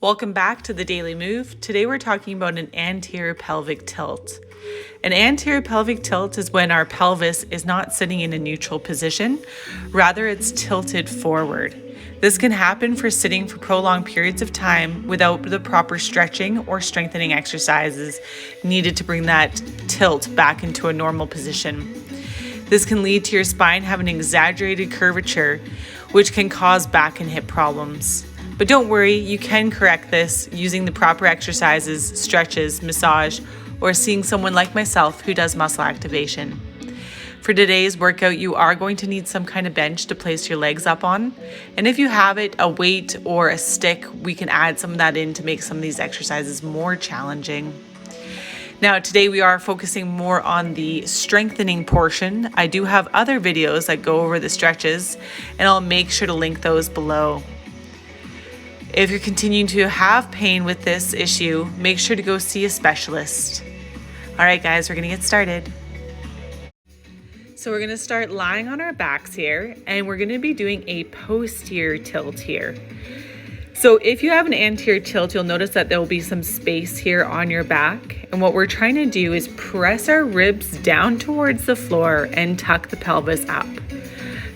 Welcome back to the Daily Move. Today we're talking about an anterior pelvic tilt. An anterior pelvic tilt is when our pelvis is not sitting in a neutral position, rather it's tilted forward. This can happen for sitting for prolonged periods of time without the proper stretching or strengthening exercises needed to bring that tilt back into a normal position. This can lead to your spine having an exaggerated curvature, which can cause back and hip problems. But don't worry, you can correct this using the proper exercises, stretches, massage, or seeing someone like myself who does muscle activation. For today's workout, you are going to need some kind of bench to place your legs up on. And if you have it, a weight or a stick, we can add some of that in to make some of these exercises more challenging. Now, today we are focusing more on the strengthening portion. I do have other videos that go over the stretches, and I'll make sure to link those below. If you're continuing to have pain with this issue, make sure to go see a specialist. All right, guys, we're gonna get started. So we're gonna start lying on our backs here, and we're gonna be doing a posterior tilt here. So if you have an anterior tilt, you'll notice that there will be some space here on your back. And what we're trying to do is press our ribs down towards the floor and tuck the pelvis up.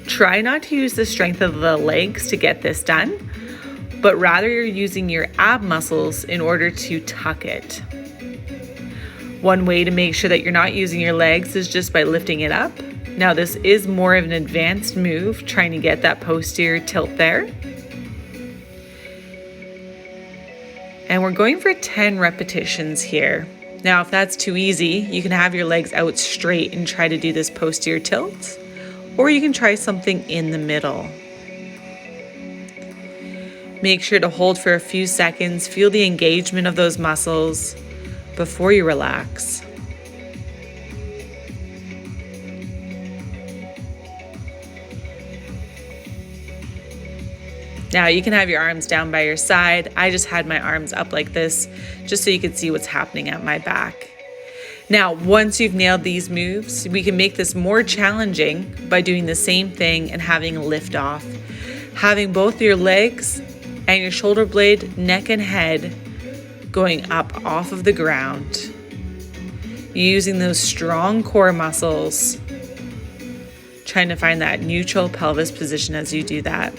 Try not to use the strength of the legs to get this done, but rather you're using your ab muscles in order to tuck it. One way to make sure that you're not using your legs is just by lifting it up. Now this is more of an advanced move, trying to get that posterior tilt there. And we're going for 10 repetitions here. Now if that's too easy, you can have your legs out straight and try to do this posterior tilt, or you can try something in the middle. Make sure to hold for a few seconds, feel the engagement of those muscles before you relax. Now you can have your arms down by your side. I just had my arms up like this, just so you could see what's happening at my back. Now, once you've nailed these moves, we can make this more challenging by doing the same thing and having a lift off. Having both your legs and your shoulder blade, neck and head going up off of the ground. Using those strong core muscles, trying to find that neutral pelvis position as you do that.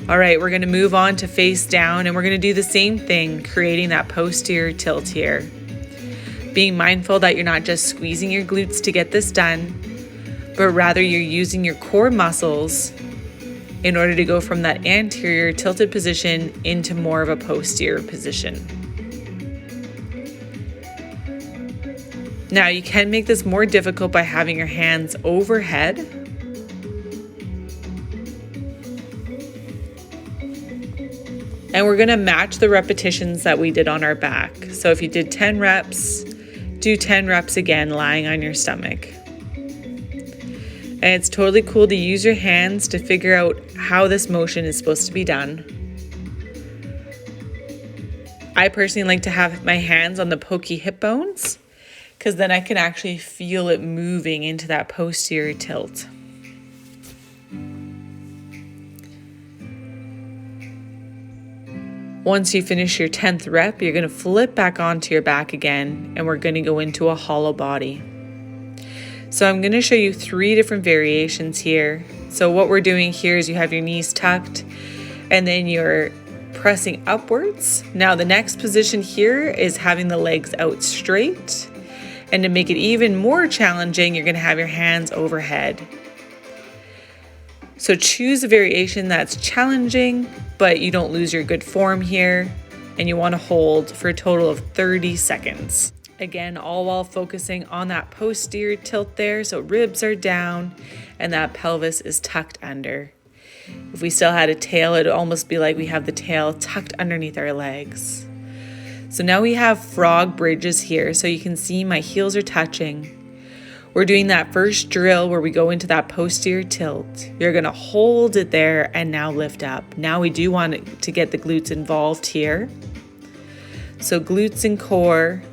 All right, we're gonna move on to face down, and we're gonna do the same thing, creating that posterior tilt here. Being mindful that you're not just squeezing your glutes to get this done, but rather you're using your core muscles in order to go from that anterior tilted position into more of a posterior position. Now you can make this more difficult by having your hands overhead. And we're gonna match the repetitions that we did on our back. So if you did 10 reps, do 10 reps again lying on your stomach. And it's totally cool to use your hands to figure out how this motion is supposed to be done. I personally like to have my hands on the pokey hip bones, because then I can actually feel it moving into that posterior tilt. Once you finish your 10th rep, you're gonna flip back onto your back again, and we're gonna go into a hollow body. So I'm gonna show you 3 different variations here. So what we're doing here is you have your knees tucked and then you're pressing upwards. Now the next position here is having the legs out straight. And to make it even more challenging, you're gonna have your hands overhead. So choose a variation that's challenging, but you don't lose your good form here. And you wanna hold for a total of 30 seconds. Again, all while focusing on that posterior tilt there, so ribs are down and that pelvis is tucked under. If we still had a tail, it'd almost be like we have the tail tucked underneath our legs. So now we have frog bridges here, so you can see my heels are touching. We're doing that first drill where we go into that posterior tilt. You're gonna hold it there and now lift up. Now we do want to get the glutes involved here. So glutes and core,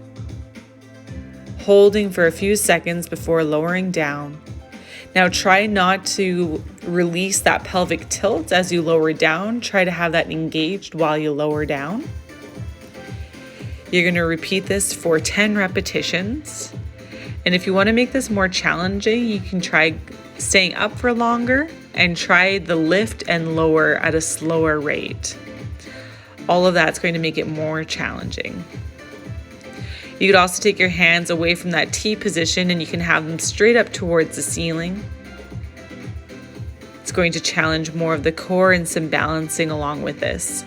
holding for a few seconds before lowering down. Now try not to release that pelvic tilt as you lower down. Try to have that engaged while you lower down. You're going to repeat this for 10 repetitions. And if you want to make this more challenging, you can try staying up for longer and try the lift and lower at a slower rate. All of that's going to make it more challenging. You could also take your hands away from that T position and you can have them straight up towards the ceiling. It's going to challenge more of the core and some balancing along with this.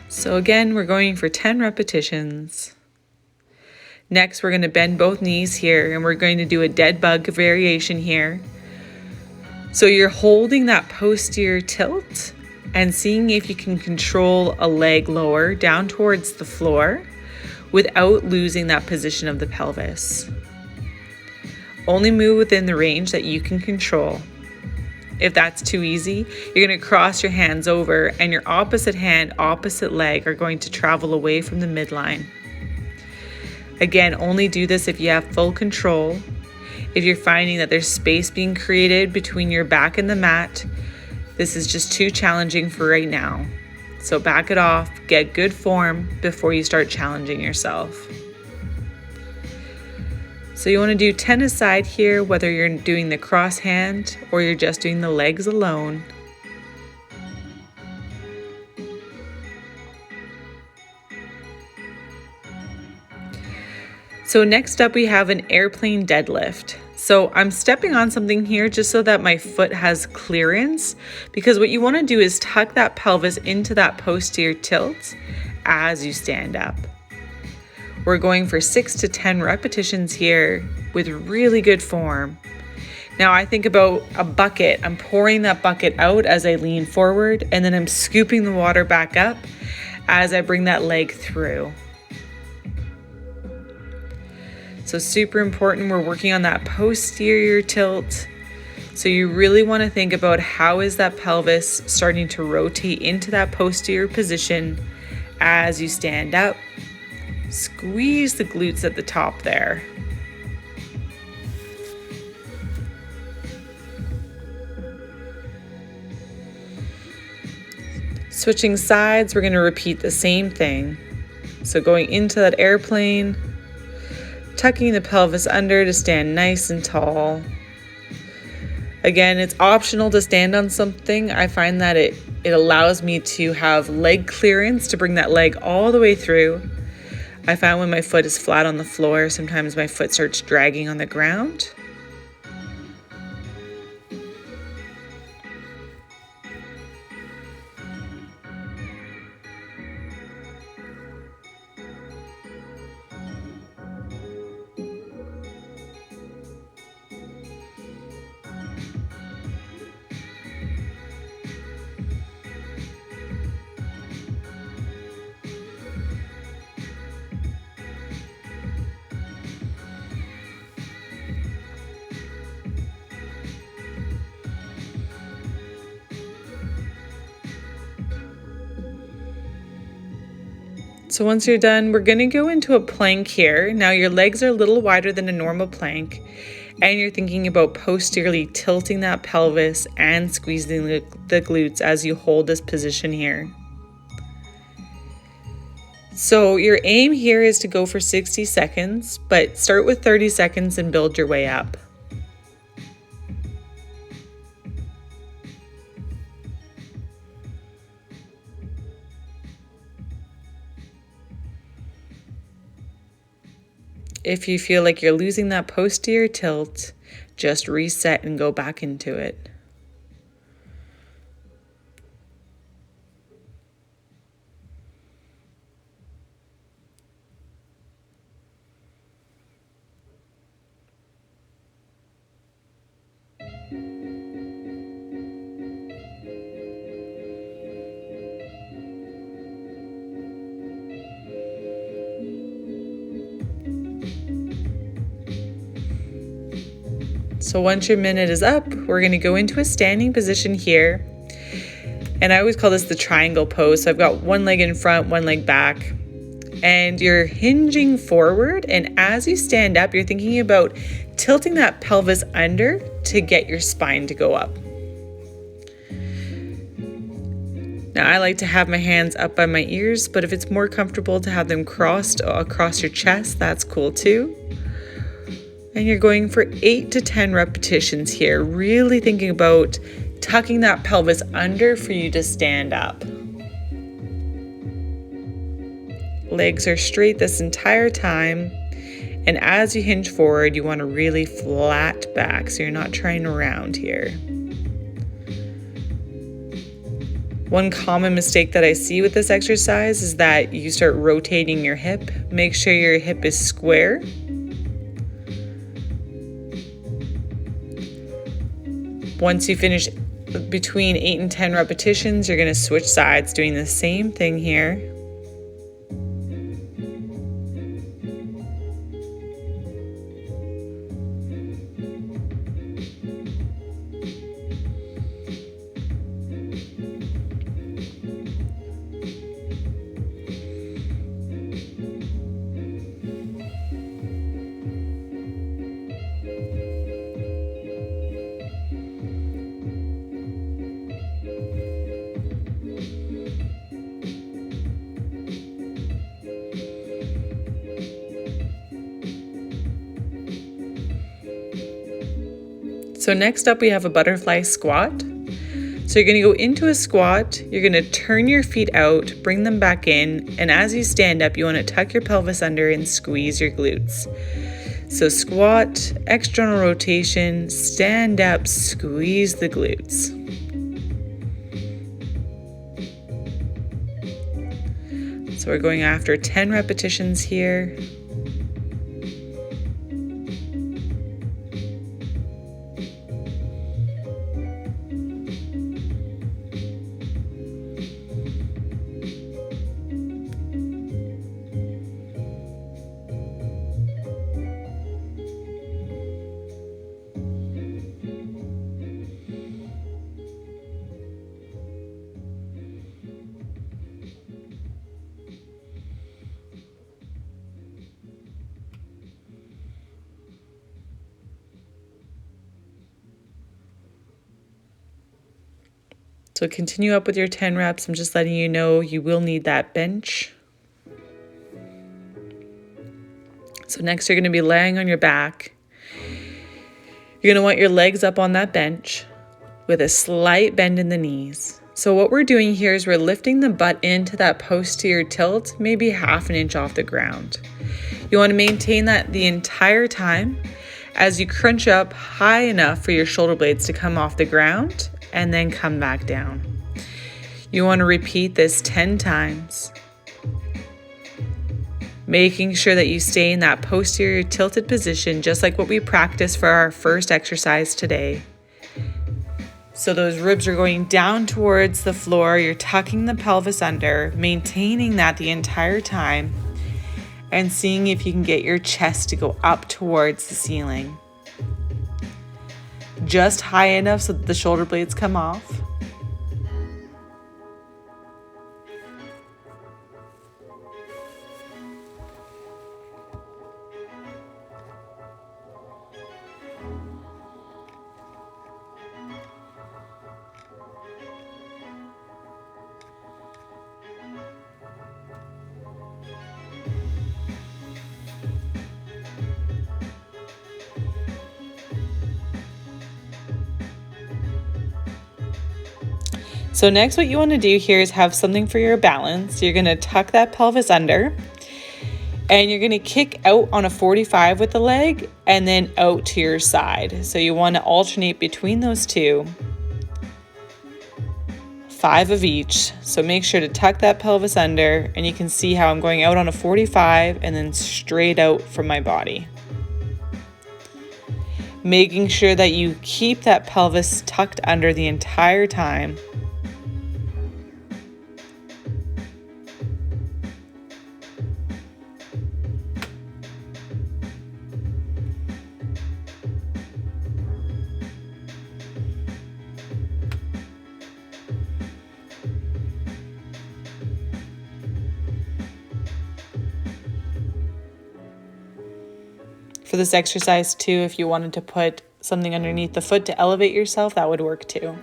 So again, we're going for 10 repetitions. Next, we're going to bend both knees here and we're going to do a dead bug variation here. So you're holding that posterior tilt and seeing if you can control a leg lower down towards the floor without losing that position of the pelvis. Only move within the range that you can control. If that's too easy, you're going to cross your hands over and your opposite hand, opposite leg are going to travel away from the midline. Again, only do this if you have full control. If you're finding that there's space being created between your back and the mat, this is just too challenging for right now. So back it off, get good form before you start challenging yourself. So you want to do 10 aside here, whether you're doing the cross hand or you're just doing the legs alone. So next up we have an airplane deadlift. So I'm stepping on something here just so that my foot has clearance, because what you want to do is tuck that pelvis into that posterior tilt as you stand up. We're going for 6 to 10 repetitions here with really good form. Now I think about a bucket. I'm pouring that bucket out as I lean forward, and then I'm scooping the water back up as I bring that leg through. So super important, we're working on that posterior tilt. So you really want to think about how is that pelvis starting to rotate into that posterior position as you stand up. Squeeze the glutes at the top there. Switching sides, we're going to repeat the same thing. So going into that airplane, tucking the pelvis under to stand nice and tall. Again, it's optional to stand on something. I find that it allows me to have leg clearance to bring that leg all the way through. I find when my foot is flat on the floor, sometimes my foot starts dragging on the ground. So once you're done, we're going to go into a plank here. Now your legs are a little wider than a normal plank, and you're thinking about posteriorly tilting that pelvis and squeezing the glutes as you hold this position here. So your aim here is to go for 60 seconds, but start with 30 seconds and build your way up. If you feel like you're losing that posterior tilt, just reset and go back into it. So once your minute is up, we're going to go into a standing position here. And I always call this the triangle pose. So I've got one leg in front, one leg back. and you're hinging forward, and as you stand up, you're thinking about tilting that pelvis under to get your spine to go up. Now, I like to have my hands up by my ears, but if it's more comfortable to have them crossed across your chest, that's cool too. And you're going for 8 to 10 repetitions here, really thinking about tucking that pelvis under for you to stand up. Legs are straight this entire time, and as you hinge forward, you want to really flat back, so you're not trying to round here. One common mistake that I see with this exercise is that you start rotating your hip. Make sure your hip is square. Once you finish between 8 and 10 repetitions, you're going to switch sides, doing the same thing here. So next up we have a butterfly squat. So you're going to go into a squat, you're going to turn your feet out, bring them back in, and as you stand up, you want to tuck your pelvis under and squeeze your glutes. So squat, external rotation, stand up, squeeze the glutes. So we're going after 10 repetitions here. So continue up with your 10 reps. I'm just letting you know you will need that bench. So next you're going to be laying on your back. You're going to want your legs up on that bench with a slight bend in the knees. So what we're doing here is we're lifting the butt into that posterior tilt, maybe ½ an inch off the ground. You want to maintain that the entire time as you crunch up high enough for your shoulder blades to come off the ground and then come back down. You want to repeat this 10 times, making sure that you stay in that posterior tilted position, just like what we practiced for our first exercise today. So those ribs are going down towards the floor, you're tucking the pelvis under, maintaining that the entire time, and seeing if you can get your chest to go up towards the ceiling. Just high enough so that the shoulder blades come off. So next what you want to do here is have something for your balance. You're going to tuck that pelvis under and you're going to kick out on a 45 with the leg and then out to your side. So you want to alternate between those two. 5 of each. So make sure to tuck that pelvis under, and you can see how I'm going out on a 45 and then straight out from my body. Making sure that you keep that pelvis tucked under the entire time. for this exercise too. If you wanted to put something underneath the foot to elevate yourself, that would work too.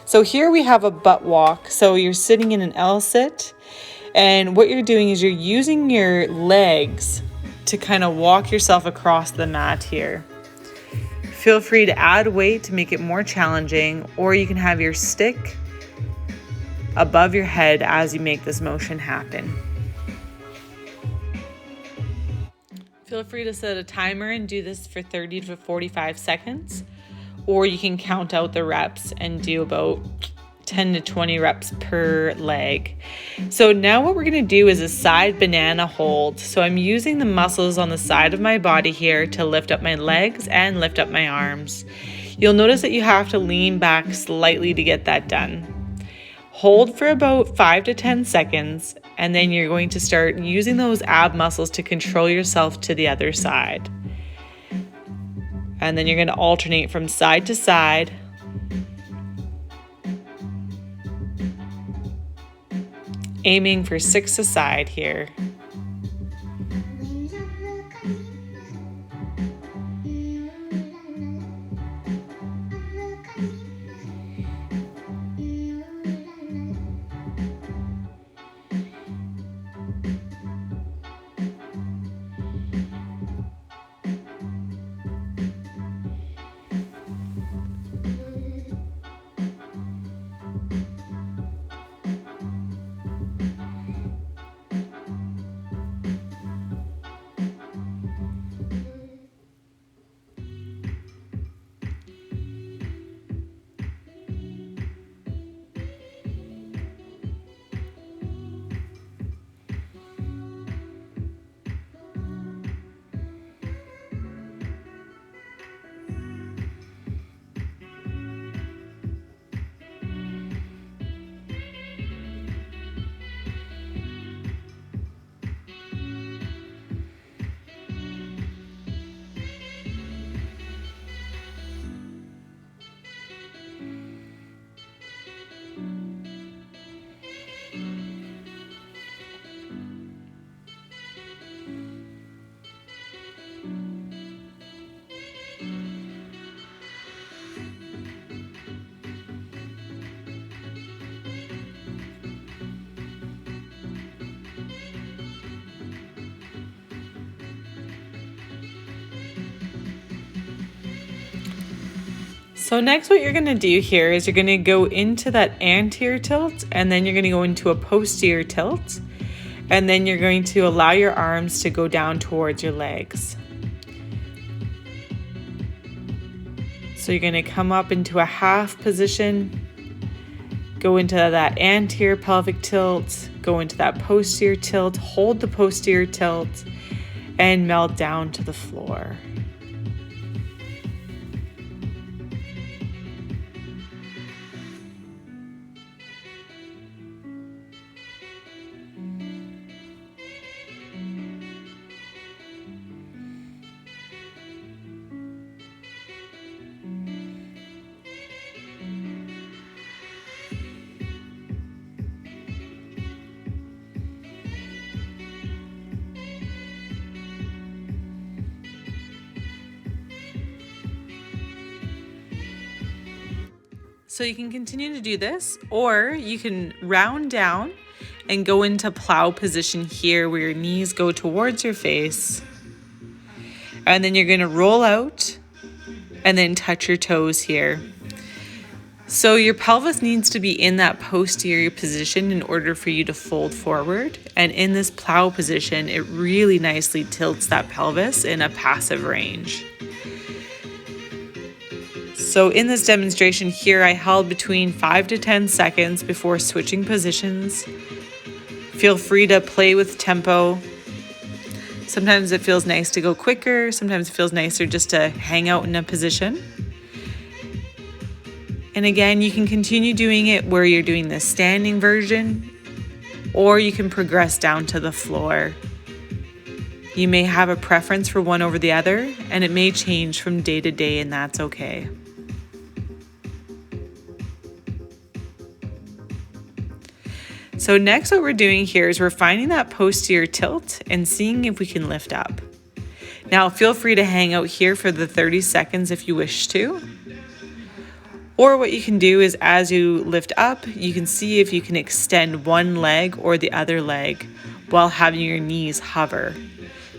So here we have a butt walk. So you're sitting in an L sit, and what you're doing is you're using your legs to kind of walk yourself across the mat here. Feel free to add weight to make it more challenging, or you can have your stick above your head as you make this motion happen. Feel free to set a timer and do this for 30 to 45 seconds, or you can count out the reps and do about 10 to 20 reps per leg. So now what we're going to do is a side banana hold. So I'm using the muscles on the side of my body here to lift up my legs and lift up my arms. You'll notice that you have to lean back slightly to get that done. Hold for about 5 to 10 seconds, and then you're going to start using those ab muscles to control yourself to the other side. And then you're going to alternate from side to side. Aiming for 6 aside here. So next what you're going to do here is you're going to go into that anterior tilt, and then you're going to go into a posterior tilt, and then you're going to allow your arms to go down towards your legs. So you're going to come up into a half position, go into that anterior pelvic tilt, go into that posterior tilt, hold the posterior tilt, and melt down to the floor. So you can continue to do this, or you can round down and go into plow position here where your knees go towards your face. And then you're going to roll out and then touch your toes here. So your pelvis needs to be in that posterior position in order for you to fold forward. And in this plow position, it really nicely tilts that pelvis in a passive range. So in this demonstration here, I held between 5 to 10 seconds before switching positions. Feel free to play with tempo. Sometimes it feels nice to go quicker. Sometimes it feels nicer just to hang out in a position. And again, you can continue doing it where you're doing the standing version, or you can progress down to the floor. You may have a preference for one over the other, and it may change from day to day, and that's okay. So next what we're doing here is we're finding that posterior tilt and seeing if we can lift up. Now feel free to hang out here for the 30 seconds if you wish to. Or what you can do is as you lift up, you can see if you can extend one leg or the other leg while having your knees hover.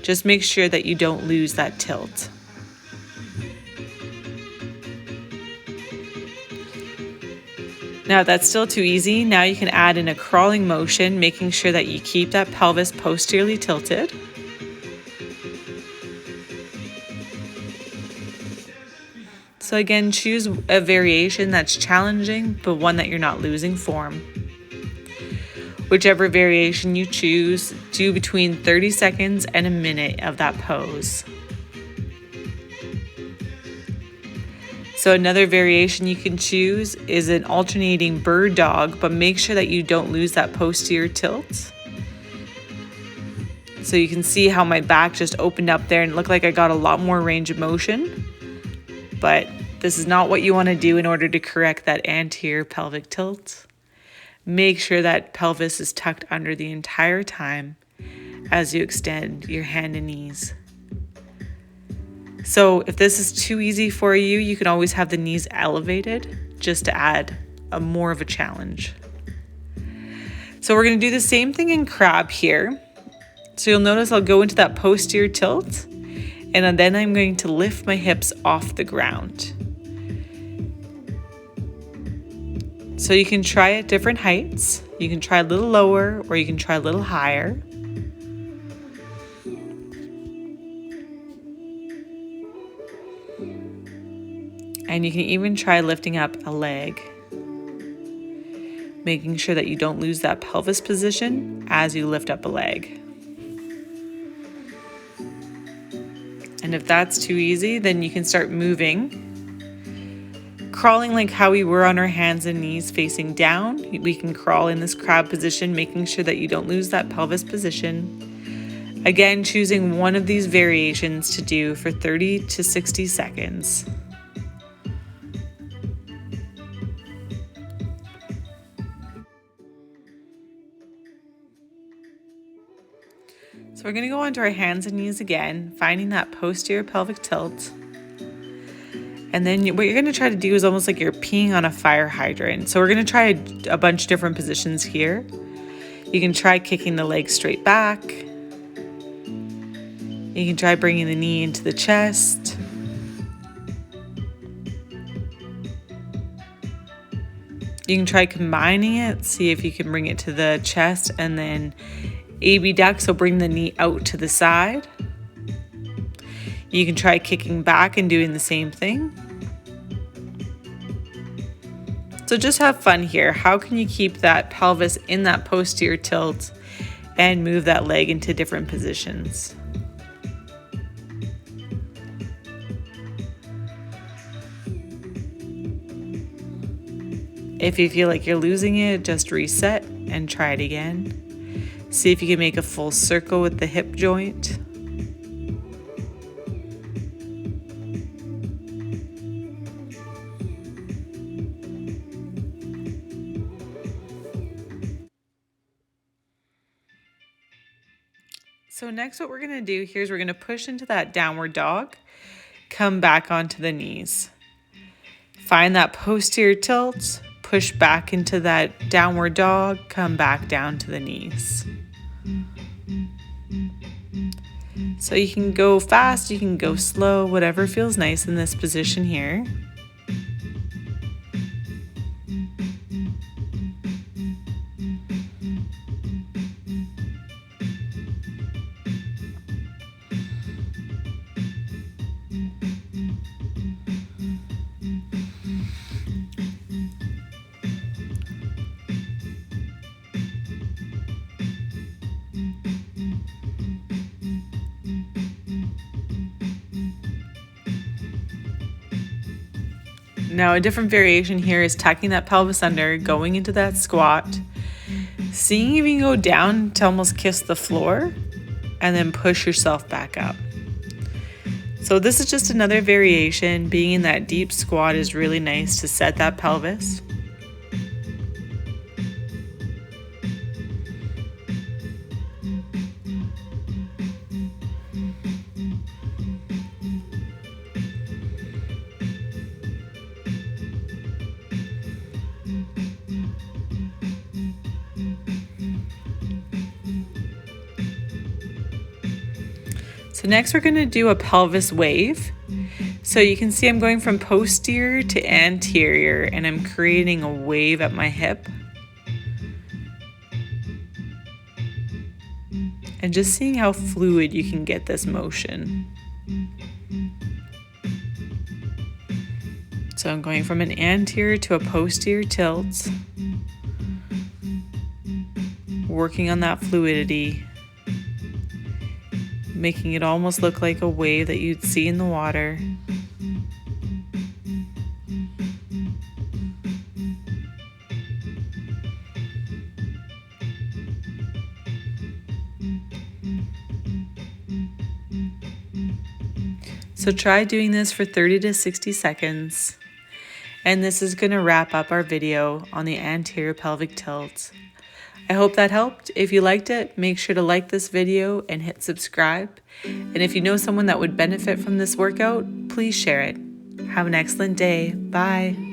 Just make sure that you don't lose that tilt. Now if that's still too easy, now you can add in a crawling motion, making sure that you keep that pelvis posteriorly tilted. So again, choose a variation that's challenging, but one that you're not losing form. Whichever variation you choose, do between 30 seconds and a minute of that pose. So another variation you can choose is an alternating bird dog, but make sure that you don't lose that posterior tilt. So you can see how my back just opened up there and it looked like I got a lot more range of motion. But this is not what you want to do in order to correct that anterior pelvic tilt. Make sure that pelvis is tucked under the entire time as you extend your hand and knees. So if this is too easy for you, you can always have the knees elevated just to add more of a challenge. So we're going to do the same thing in crab here. So you'll notice I'll go into that posterior tilt and then I'm going to lift my hips off the ground. So you can try at different heights. You can try a little lower or you can try a little higher. And you can even try lifting up a leg, making sure that you don't lose that pelvis position as you lift up a leg. And if that's too easy, then you can start moving, crawling like how we were on our hands and knees facing down. We can crawl in this crab position, making sure that you don't lose that pelvis position. Again, choosing one of these variations to do for 30 to 60 seconds. So we're going to go onto our hands and knees again, finding that posterior pelvic tilt. And then what you're going to try to do is almost like you're peeing on a fire hydrant. So we're going to try a bunch of different positions here. You can try kicking the leg straight back. You can try bringing the knee into the chest. You can try combining it, see if you can bring it to the chest and then abduct, so bring the knee out to the side. You can try kicking back and doing the same thing. So just have fun here. How can you keep that pelvis in that posterior tilt and move that leg into different positions? If you feel like you're losing it, just reset and try it again. See if you can make a full circle with the hip joint. So next what we're going to do here is we're going to push into that downward dog, come back onto the knees. Find that posterior tilt, push back into that downward dog, come back down to the knees. So you can go fast, you can go slow, whatever feels nice in this position here. Now a different variation here is tucking that pelvis under, going into that squat, seeing if you can go down to almost kiss the floor, and then push yourself back up. So this is just another variation. Being in that deep squat is really nice to set that pelvis. So next we're going to do a pelvis wave. So you can see I'm going from posterior to anterior and I'm creating a wave at my hip. And just seeing how fluid you can get this motion. So I'm going from an anterior to a posterior tilt, working on that fluidity, making it almost look like a wave that you'd see in the water. So try doing this for 30 to 60 seconds. And this is going to wrap up our video on the anterior pelvic tilt. I hope that helped. If you liked it, make sure to like this video and hit subscribe. And if you know someone that would benefit from this workout, please share it. Have an excellent day. Bye.